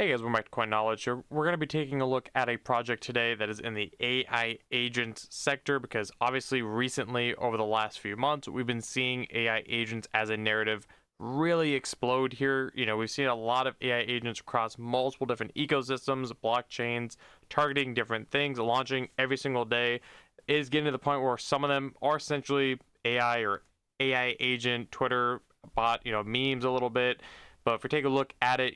Hey guys, welcome back to Coin Knowledge. We're going to be taking a look at a project today that is in the AI agent sector because obviously recently over the last few months we've been seeing AI agents as a narrative really explode here. We've seen a lot of AI agents across multiple different ecosystems, blockchains, targeting different things, launching every single day. It is getting to the point where some of them are essentially AI or AI agent, Twitter bot, memes a little bit. But if we take a look at it,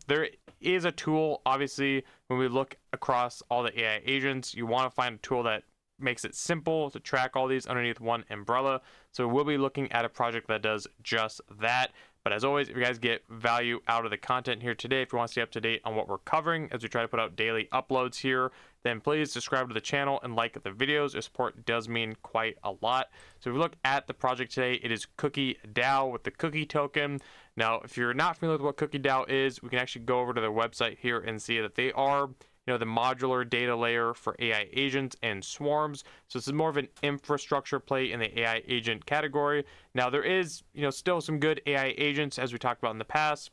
there is a tool. Obviously, when we look across all the AI agents, you want to find a tool that makes it simple to track all these underneath one umbrella. So we'll be looking at a project that does just that. But as always, if you guys get value out of the content here today, if you want to stay up to date on what we're covering as we try to put out daily uploads here, then please subscribe to the channel and like the videos. Your support does mean quite a lot. So if we look at the project today, it is Cookie DAO with the Cookie token. Now, if you're not familiar with what Cookie DAO is, we can actually go over to their website here and see that they are the modular data layer for AI agents and swarms. So this is more of an infrastructure play in the AI agent category. Now there is, still some good AI agents as we talked about in the past,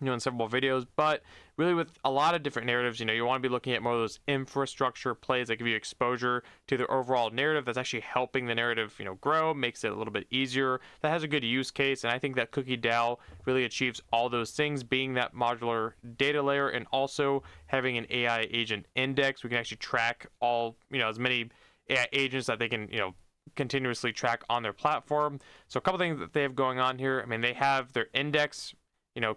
in several videos, but really with a lot of different narratives, you want to be looking at more of those infrastructure plays that give you exposure to the overall narrative that's actually helping the narrative, grow, makes it a little bit easier. That has a good use case, and I think that Cookie DAO really achieves all those things, being that modular data layer and also having an AI agent index. We can actually track all, as many AI agents that they can, continuously track on their platform. So a couple things that they have going on here. I mean, they have their index,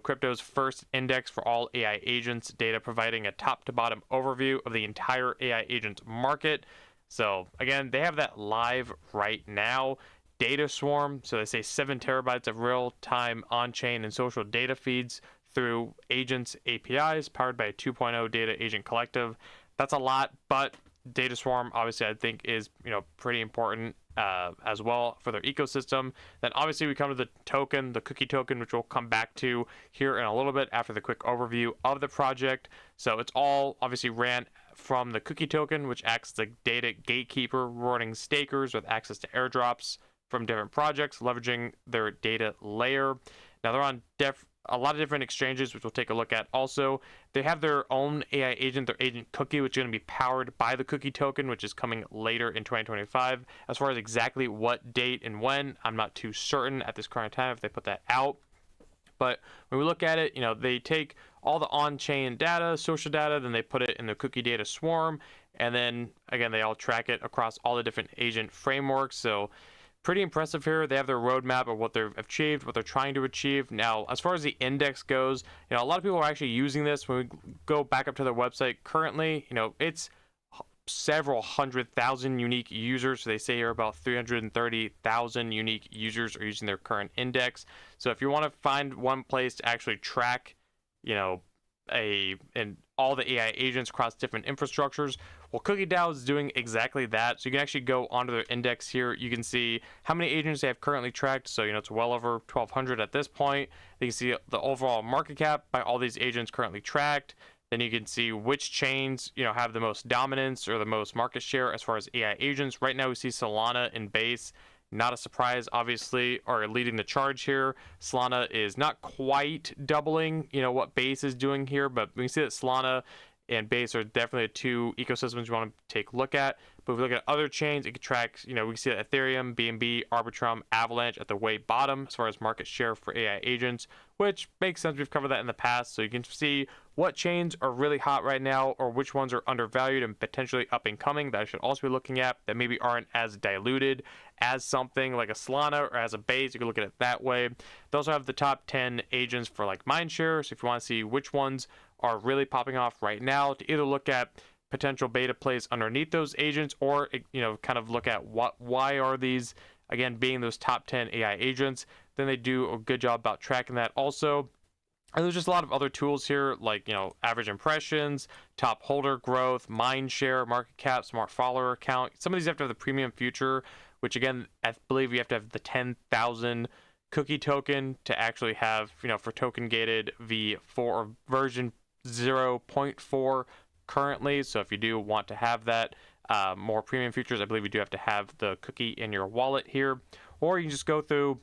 crypto's first index for all AI agents data, providing a top to bottom overview of the entire AI agent market. So again, they have that live right now. Data swarm, so they say 7 terabytes of real-time on-chain and social data feeds through agents APIs powered by a 2.0 data agent collective. That's a lot, but data swarm obviously I think is pretty important as well for their ecosystem. Then obviously we come to the token, the Cookie token, which we'll come back to here in a little bit after the quick overview of the project. So it's all obviously ran from the Cookie token, which acts as a data gatekeeper, rewarding stakers with access to airdrops from different projects, leveraging their data layer. Now they're on a lot of different exchanges, which we'll take a look at. Also, they have their own AI agent, their agent Cookie, which is going to be powered by the Cookie token, which is coming later in 2025. As far as exactly what date and when, I'm not too certain at this current time if they put that out. But when we look at it, they take all the on-chain data, social data, then they put it in the Cookie data swarm, and then again they all track it across all the different agent frameworks. So pretty impressive here. They have their roadmap of what they've achieved, what they're trying to achieve. Now, as far as the index goes, a lot of people are actually using this. When we go back up to their website currently, it's several 100,000 unique users. So they say here about 330,000 unique users are using their current index. So if you want to find one place to actually track, and all the AI agents across different infrastructures, well, Cookie DAO is doing exactly that. So you can actually go onto their index here. You can see how many agents they have currently tracked. So, it's well over 1,200 at this point. You can see the overall market cap by all these agents currently tracked. Then you can see which chains, have the most dominance or the most market share as far as AI agents. Right now we see Solana and Base. Not a surprise, obviously, are leading the charge here. Solana is not quite doubling, what Base is doing here, but we can see that Solana and Base are definitely two ecosystems you want to take a look at. But if we look at other chains, it can track, we can see that Ethereum, BNB, Arbitrum, Avalanche at the way bottom as far as market share for AI agents, which makes sense. We've covered that in the past. So you can see what chains are really hot right now or which ones are undervalued and potentially up and coming that I should also be looking at that maybe aren't as diluted as something like a Solana or as a Base. You can look at it that way. They also have the top 10 agents for like mindshare. So if you want to see which ones are really popping off right now, to either look at potential beta plays underneath those agents or kind of look at why are these again being those top 10 AI agents, then they do a good job about tracking that also. And there's just a lot of other tools here like average impressions, top holder growth, mind share, market cap, smart follower count. Some of these have to have the premium feature, which again I believe you have to have the 10,000 Cookie token to actually have for token gated v4 or version 0.4 currently. So if you do want to have that more premium features, I believe you do have to have the Cookie in your wallet here, or you can just go through.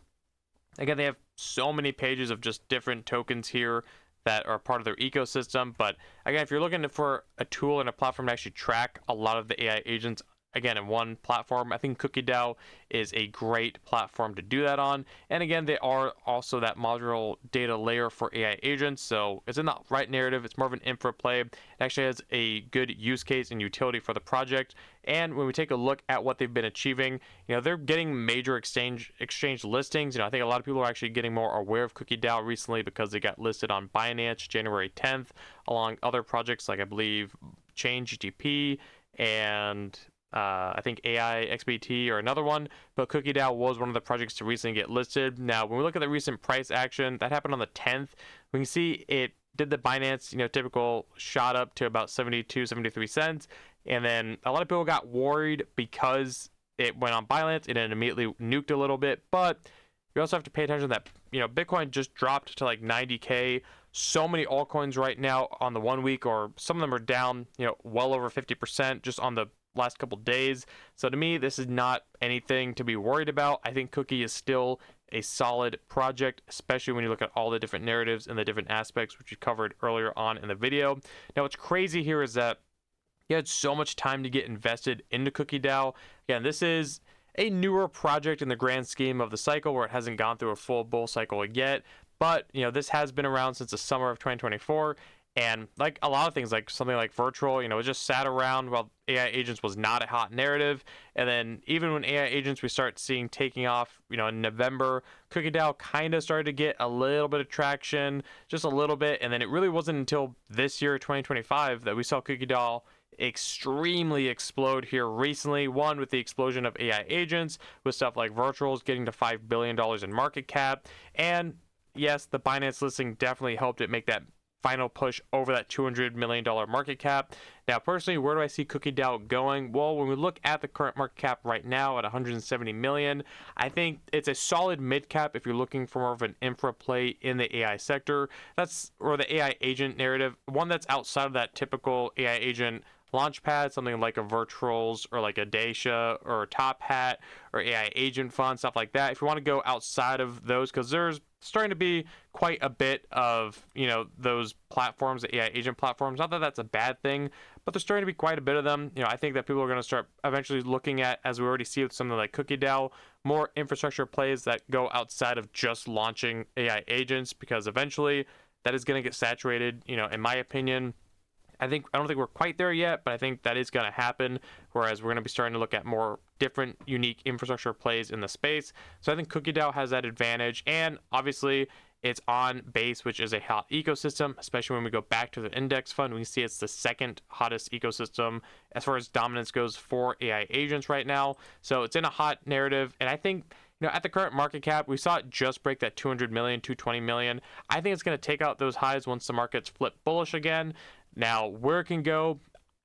Again, they have so many pages of just different tokens here that are part of their ecosystem. But again, if you're looking for a tool and a platform to actually track a lot of the AI agents, again, in one platform, I think Cookie DAO is a great platform to do that on. And again, they are also that modular data layer for AI agents. So it's in the right narrative. It's more of an infra play. It actually has a good use case and utility for the project. And when we take a look at what they've been achieving, they're getting major exchange listings. I think a lot of people are actually getting more aware of Cookie DAO recently because they got listed on Binance January 10th, along other projects like, I believe, Chain GTP and I think AI XBT or another one, but Cookie DAO was one of the projects to recently get listed. Now, when we look at the recent price action, that happened on the 10th. We can see it did the Binance, typical shot up to about 72, 73 cents. And then a lot of people got worried because it went on Binance and it immediately nuked a little bit. But you also have to pay attention that, Bitcoin just dropped to like 90K. So many altcoins right now on the 1 week, or some of them are down, well over 50% just on the last couple days. So to me, this is not anything to be worried about. I think Cookie is still a solid project, especially when you look at all the different narratives and the different aspects which we covered earlier on in the video. Now, what's crazy here is that you had so much time to get invested into Cookie DAO. Again, this is a newer project in the grand scheme of the cycle, where it hasn't gone through a full bull cycle yet. But this has been around since the summer of 2024. And like a lot of things, like something like virtual, it just sat around while AI agents was not a hot narrative. And then even when AI agents we start seeing taking off, in November, Cookie DAO kind of started to get a little bit of traction, just a little bit. And then it really wasn't until this year, 2025, that we saw Cookie DAO extremely explode here recently. One, with the explosion of AI agents, with stuff like virtuals getting to $5 billion in market cap. And yes, the Binance listing definitely helped it make that final push over that $200 million market cap. Now, personally, where do I see Cookie DAO going? Well, when we look at the current market cap right now at 170 million, I think it's a solid mid cap if you're looking for more of an infra play in the AI sector. Or the AI agent narrative, one that's outside of that typical AI agent launchpad, something like a Virtuals or like a Dacia or a Top Hat or AI agent fund, stuff like that. If you want to go outside of those, because there's starting to be quite a bit of those platforms, the AI agent platforms. Not that that's a bad thing, but there's starting to be quite a bit of them. I think that people are going to start eventually looking at, as we already see with something like Cookie DAO, more infrastructure plays that go outside of just launching AI agents, because eventually that is going to get saturated. In my opinion, I don't think we're quite there yet, but I think that is going to happen, whereas we're going to be starting to look at more different unique infrastructure plays in the space. So I think Cookie DAO has that advantage, and obviously it's on Base, which is a hot ecosystem, especially when we go back to the index fund. We can see it's the second hottest ecosystem as far as dominance goes for AI agents right now. So it's in a hot narrative, and I think at the current market cap, we saw it just break that 200 million, 220 million. I think it's going to take out those highs once the markets flip bullish again. Now, where it can go,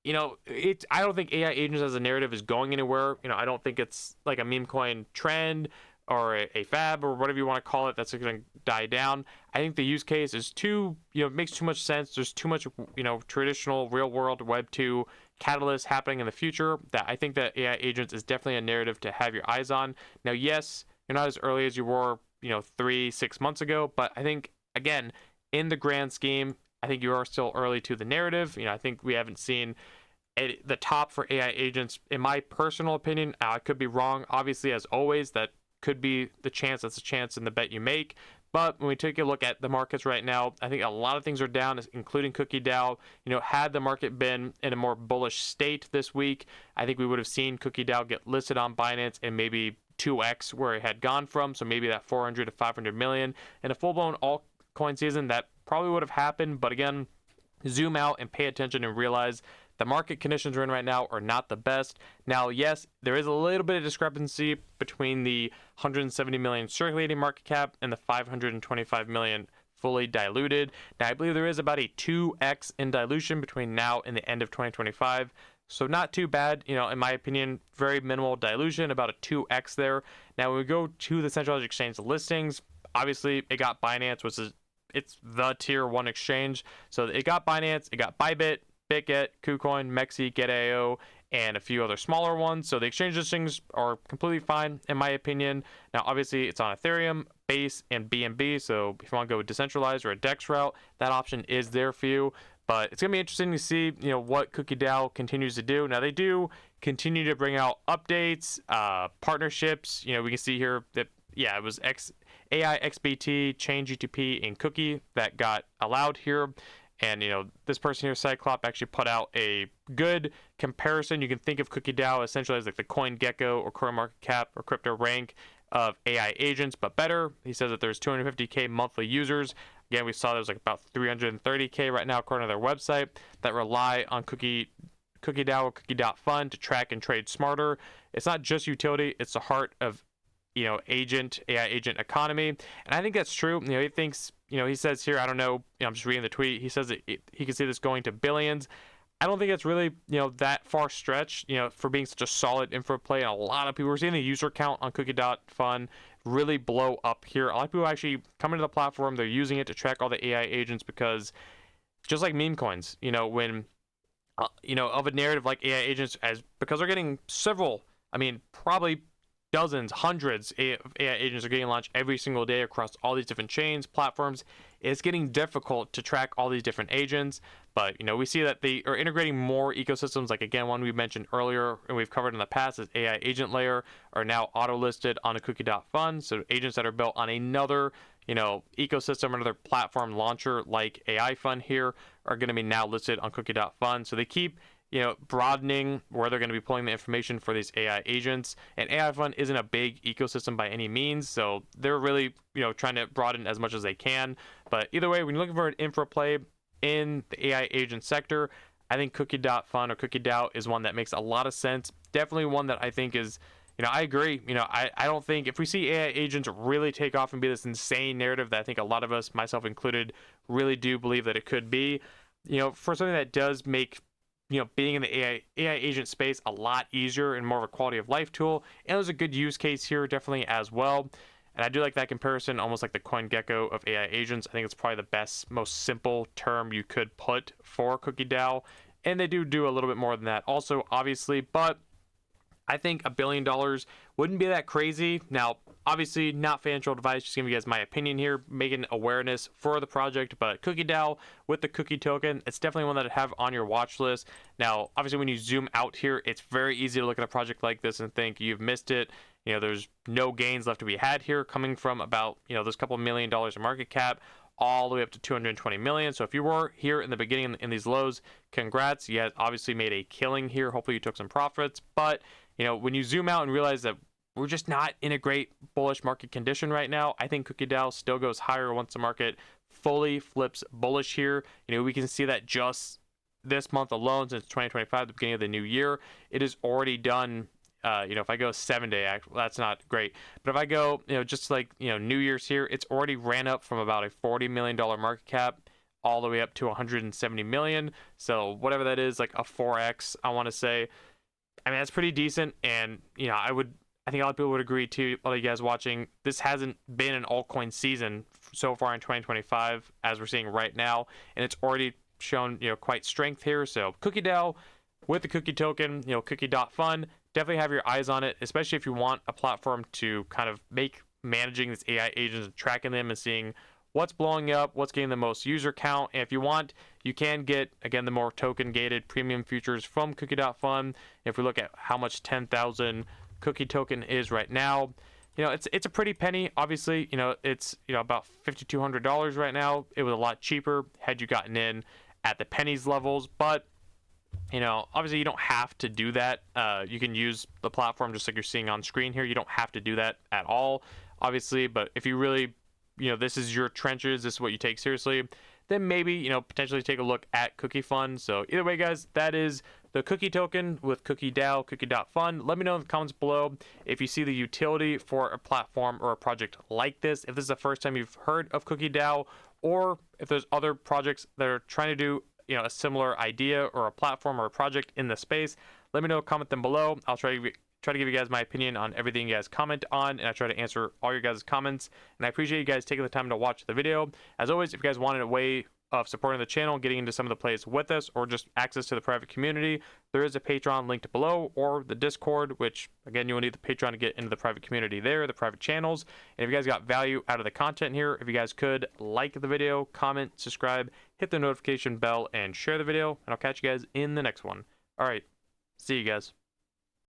I don't think AI agents as a narrative is going anywhere. I don't think it's like a meme coin trend or a fab or whatever you want to call it that's going to die down. I think the use case is makes too much sense. There's too much, traditional real world Web 2 catalyst happening in the future, that I think that AI agents is definitely a narrative to have your eyes on. Now, yes, you're not as early as you were, 3-6 months ago, but I think, again, in the grand scheme, I think you are still early to the narrative. I think we haven't seen the top for AI agents, in my personal opinion. I could be wrong. Obviously, as always, that could be the chance. That's a chance in the bet you make. But when we take a look at the markets right now, I think a lot of things are down, including Cookie DAO. Had the market been in a more bullish state this week, I think we would have seen Cookie DAO get listed on Binance and maybe 2x where it had gone from. So maybe that 400 to 500 million in a full-blown altcoin season. That probably would have happened, but again, zoom out and pay attention and realize the market conditions we're in right now are not the best. Now, yes, there is a little bit of discrepancy between the 170 million circulating market cap and the 525 million fully diluted. Now, I believe there is about a 2x in dilution between now and the end of 2025. So not too bad, in my opinion, very minimal dilution, about a 2x there. Now, when we go to the centralized exchange listings, obviously it got Binance, which is it's the tier 1 exchange. So it got Binance, it got Bybit, BitGet, KuCoin, Mexi, Get.io, and a few other smaller ones. So the exchange listings are completely fine in my opinion. Now obviously it's on Ethereum, Base, and BNB, so if you want to go with decentralized or a DEX route, that option is there for you. But it's going to be interesting to see, what Cookie DAO continues to do. Now they do continue to bring out updates, partnerships. We can see here that, yeah, it was AI XBT, Chain GTP, and Cookie that got allowed here. And, this person here, Cyclop, actually put out a good comparison. You can think of Cookie DAO essentially as like the CoinGecko or CoinMarketCap or Crypto Rank of AI agents, but better. He says that there's 250K monthly users. Again, we saw there's like about 330K right now according to their website that rely on Cookie DAO or Cookie.fund to track and trade smarter. It's not just utility, it's the heart of AI agent economy. And I think that's true. He thinks, he says here, I don't know, I'm just reading the tweet. He says that he can see this going to billions. I don't think it's really, that far stretched, for being such a solid infra play. And a lot of people, we're seeing the user count on Cookie.fund really blow up here. A lot of people actually come into the platform, they're using it to track all the AI agents because just like meme coins, when, of a narrative like AI agents, because they're getting several, probably dozens, hundreds of AI agents are getting launched every single day across all these different chains, platforms. It's getting difficult to track all these different agents, but we see that they are integrating more ecosystems. Like again, one we mentioned earlier and we've covered in the past is AI agent layer are now auto listed on a Cookie.fund. So agents that are built on another ecosystem, another platform launcher like AI Fund here are going to be now listed on Cookie.fund. So they keep broadening where they're going to be pulling the information for these AI agents. And AI Fund isn't a big ecosystem by any means, so they're really, trying to broaden as much as they can. But either way, when you're looking for an infra play in the AI agent sector, I think Cookie.fund or Cookie DAO is one that makes a lot of sense. Definitely one that I think is, I agree. I don't think if we see AI agents really take off and be this insane narrative that I think a lot of us, myself included, really do believe that it could be, for something that does make being in the AI agent space a lot easier and more of a quality of life tool. And there's a good use case here definitely as well. And I do like that comparison, almost like the CoinGecko of AI agents. I think it's probably the best, most simple term you could put for Cookie DAO. And they do a little bit more than that also, obviously, but I think $1 billion wouldn't be that crazy. Now, obviously, not financial advice, just giving you guys my opinion here, making awareness for the project. But Cookie DAO with the Cookie token, it's definitely one that I'd have on your watch list. Now, obviously, when you zoom out here, it's very easy to look at a project like this and think you've missed it. There's no gains left to be had here, coming from about, those couple $1 million in market cap all the way up to 220 million. So if you were here in the beginning in these lows, congrats. You guys obviously made a killing here. Hopefully you took some profits. But when you zoom out and realize that we're just not in a great bullish market condition right now, I think Cookie DAO still goes higher once the market fully flips bullish here. We can see that just this month alone, since 2025, the beginning of the new year, it is already done. If I go 7 day, that's not great. But if I go, just like, New Year's here, it's already ran up from about a $40 million market cap all the way up to 170 million. So whatever that is, like a 4x, I want to say. That's pretty decent. And, I think a lot of people would agree too, all you guys watching, this hasn't been an altcoin season so far in 2025 as we're seeing right now. And it's already shown, quite strength here. So Cookie DAO with the Cookie token, Cookie.fund, definitely have your eyes on it, especially if you want a platform to kind of make managing these AI agents and tracking them and seeing what's blowing up, what's getting the most user count. And if you want, you can get, again, the more token gated premium features from Cookie.fund. If we look at how much 10,000 Cookie token is right now, it's a pretty penny. Obviously, it's about $5,200 right now. It was a lot cheaper had you gotten in at the pennies levels, but obviously you don't have to do that. You can use the platform just like you're seeing on screen here. You don't have to do that at all, obviously. But if you really, this is your trenches, this is what you take seriously, then maybe, potentially take a look at Cookie Fund. So either way, guys, that is the Cookie token with Cookie DAO, Cookie.fund. Let me know in the comments below if you see the utility for a platform or a project like this. If this is the first time you've heard of Cookie DAO, or if there's other projects that are trying to do a similar idea or a platform or a project in the space, let me know, comment them below. I'll try to give you guys my opinion on everything you guys comment on, and I try to answer all your guys' comments. And I appreciate you guys taking the time to watch the video. As always, if you guys wanted a way of supporting the channel, getting into some of the plays with us, or just access to the private community, there is a Patreon linked below, or the Discord, which again, you will need the Patreon to get into the private community there, the private channels. And if you guys got value out of the content here, if you guys could like the video, comment, subscribe, hit the notification bell, and share the video, and I'll catch you guys in the next one. All right, see you guys.